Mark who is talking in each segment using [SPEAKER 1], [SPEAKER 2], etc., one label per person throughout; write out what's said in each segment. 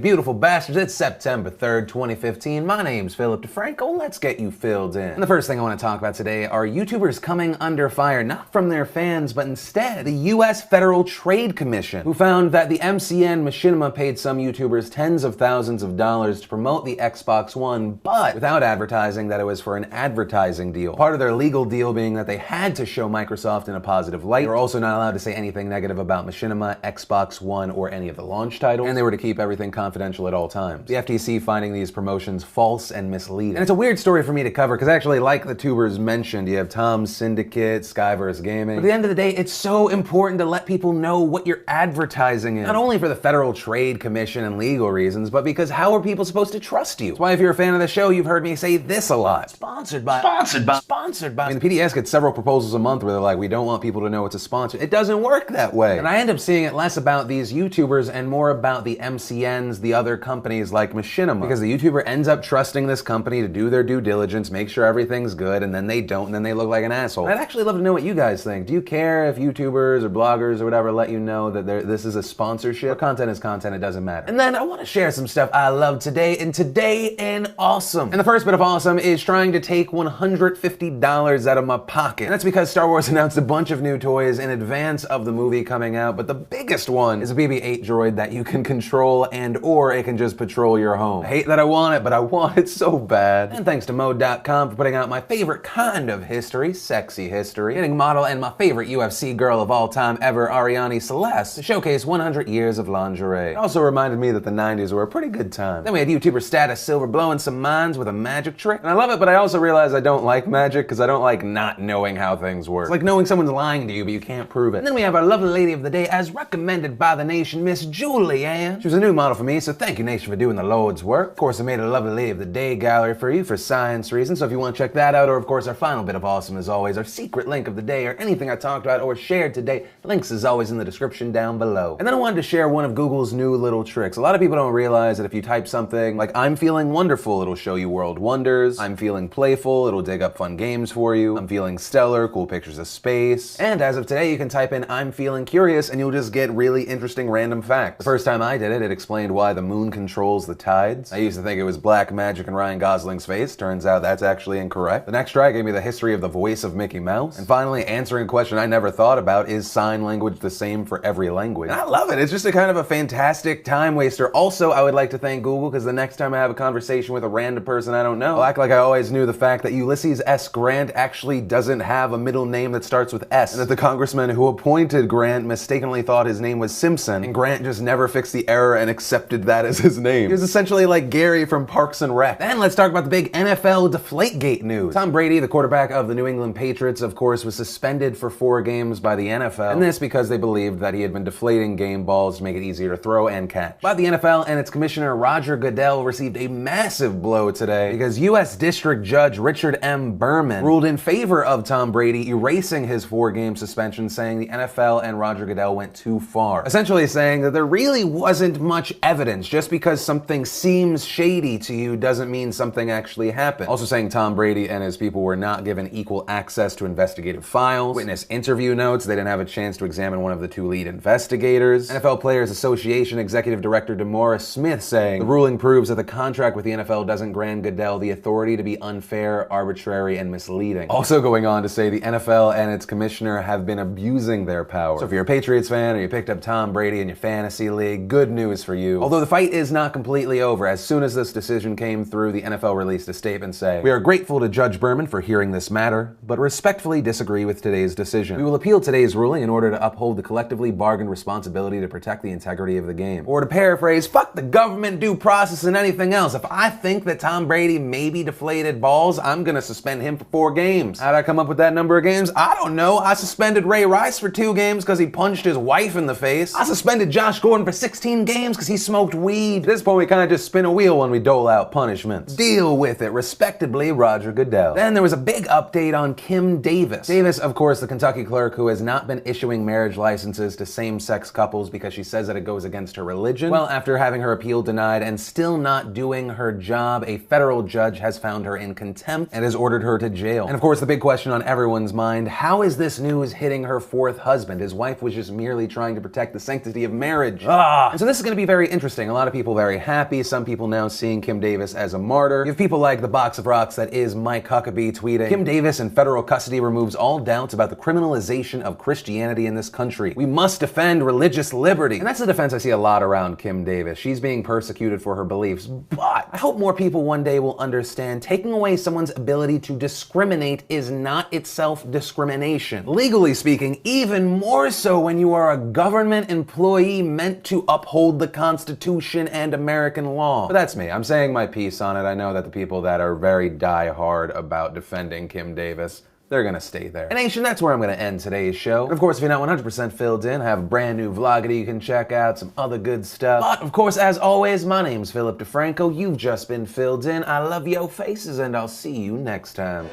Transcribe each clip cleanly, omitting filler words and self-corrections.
[SPEAKER 1] beautiful bastards. It's September 3rd, 2015. My name's Philip DeFranco. Let's get you filled in. And the first thing I want to talk about today are YouTubers coming under fire, not from their fans, but instead the U.S. Federal Trade Commission, who found that the MCN machinima paid some YouTubers tens of thousands of dollars to promote the Xbox One, but without advertising that it was for an advertising deal. Part of their legal deal being that they had to show Microsoft in a positive light. They were also not allowed to say anything negative about machinima, Xbox One, or any of the launch titles, and they were to keep everything confidential at all times. The FTC finding these promotions false and misleading. And it's a weird story for me to cover because actually, like the tubers mentioned, you have Tom's Syndicate, Skyverse Gaming. But at the end of the day, it's so important to let people know what you're advertising in. Not only for the Federal Trade Commission and legal reasons, but because how are people supposed to trust you? That's why if you're a fan of the show, you've heard me say this a lot. Sponsored by. I mean, the PDS gets several proposals a month where they're like, we don't want people to know it's a sponsor. It doesn't work that way. And I end up seeing it less about these YouTubers and more about the MCNs, the other companies like Machinima. Because the YouTuber ends up trusting this company to do their due diligence, make sure everything's good, and then they don't, and then they look like an asshole. And I'd actually love to know what you guys think. Do you care if YouTubers or bloggers or whatever let you know that this is a sponsorship? Or content is content, it doesn't matter. And then I want to share some stuff I love today in awesome. And the first bit of awesome is trying to take $150 out of my pocket. And that's because Star Wars announced a bunch of new toys in advance of the movie coming out, but the biggest one is a BB-8 droid that you can control or it can just patrol your home. I hate that I want it, but I want it so bad. And thanks to Mode.com for putting out my favorite kind of history, sexy history, getting model and my favorite UFC girl of all time ever, Ariane Celeste, to showcase 100 years of lingerie. It also reminded me that the 90s were a pretty good time. Then we had YouTuber Status Silver blowing some minds with a magic trick. And I love it, but I also realize I don't like magic because I don't like not knowing how things work. It's like knowing someone's lying to you, but you can't prove it. And then we have our lovely lady of the day as recommended by the nation, Miss Julianne. She was a new model for me, so thank you, nation, for doing the Lord's work. Of course, I made a lovely lady of the day gallery for you for science reasons, so if you want to check that out, or of course our final bit of awesome as always, our secret link of the day, or anything I talked about or shared today, links is always in the description down below. And then I wanted to share one of Google's new little tricks. A lot of people don't realize that if you type something like I'm feeling wonderful, it'll show you world wonders. I'm feeling playful, it'll dig up fun games for you. I'm feeling stellar, cool pictures of space. And as of today, you can type in I'm feeling curious and you'll just get really interesting random facts. The first time I did it, it explained why the moon controls the tides. I used to think it was black magic and Ryan Gosling's face. Turns out that's actually incorrect. The next try gave me the history of the voice of Mickey Mouse. And finally, answering a question I never thought about, is sign language the same for every language? And I love it. It's just a kind of a fantastic time waster. Also, I would like to thank Google because the next time I have a conversation with a random person I don't know, I'll act like I always knew the fact that Ulysses S. Grant actually doesn't have a middle name that starts with S, and that the congressman who appointed Grant mistakenly thought his name was Simpson, and Grant just never fixed the error and accepted that as his name. He was essentially like Gary from Parks and Rec. Then let's talk about the big NFL Deflategate news. Tom Brady, the quarterback of the New England Patriots, of course, was suspended for 4 games by the NFL, and this because they believed that he had been deflating game balls to make it easier to throw and catch. But the NFL and its commissioner Roger Goodell received a massive blow today because U.S. District Judge Richard M. Berman ruled in favor of Tom Brady, erasing his 4-game suspension, saying the NFL and Roger Goodell went too far. Essentially saying that there really wasn't much evidence. Just because something seems shady to you doesn't mean something actually happened. Also saying Tom Brady and his people were not given equal access to investigative files, witness interview notes, they didn't have a chance to examine one of the 2 lead investigators. NFL Players Association Executive Director DeMaurice Smith saying the ruling proves that the contract with the NFL doesn't grant Goodell the authority to be unfair, arbitrary, and misleading. Also going on to say the NFL and its commissioner have been abusing their power. So if you're a Patriots fan or you picked up Tom Brady in your fantasy league, good news for you. Although the fight is not completely over. As soon as this decision came through, the NFL released a statement saying, "We are grateful to Judge Berman for hearing this matter, but respectfully disagree with today's decision. We will appeal today's ruling in order to uphold the collectively bargained responsibility to protect the integrity of the game." Or to paraphrase, fuck the government, due process, and anything else. If I think that Tom Brady maybe deflated balls, I'm gonna suspend him for 4 games. How'd I come up with that number of games? I don't know. I suspended Ray Rice for 2 games because he punched his wife in the face. I suspended Josh Gordon for 16 games because he smoked weed. At this point, we kind of just spin a wheel when we dole out punishments. Deal with it. Respectably, Roger Goodell. Then there was a big update on Kim Davis. Davis, of course, the Kentucky clerk who has not been issuing marriage licenses to same-sex couples because she says that it goes against her religion. Well, after having her appeal denied and still not doing her job, a federal judge has found her in contempt and has ordered her to jail. And of course, the big question on everyone's mind, how is this news hitting her 4th husband? His wife was just merely trying to protect the sanctity of marriage. And so this is going to be very interesting. A a lot of people very happy, some people now seeing Kim Davis as a martyr. You have people like the box of rocks that is Mike Huckabee tweeting, Kim Davis in federal custody removes all doubts about the criminalization of Christianity in this country. We must defend religious liberty. And that's the defense I see a lot around Kim Davis. She's being persecuted for her beliefs, but I hope more people one day will understand taking away someone's ability to discriminate is not itself discrimination. Legally speaking, even more so when you are a government employee meant to uphold the Constitution and American law. But that's me. I'm saying my piece on it. I know that the people that are very die-hard about defending Kim Davis, they're gonna stay there. And Nation, that's where I'm gonna end today's show. And of course, if you're not 100% filled in, I have a brand new vloggy you can check out, some other good stuff. But of course, as always, my name's Philip DeFranco. You've just been filled in. I love your faces, and I'll see you next time.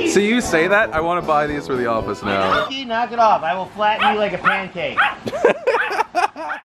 [SPEAKER 2] See, you say that? I want to buy these for the office now.
[SPEAKER 3] Knock it off. I will flatten you like a pancake.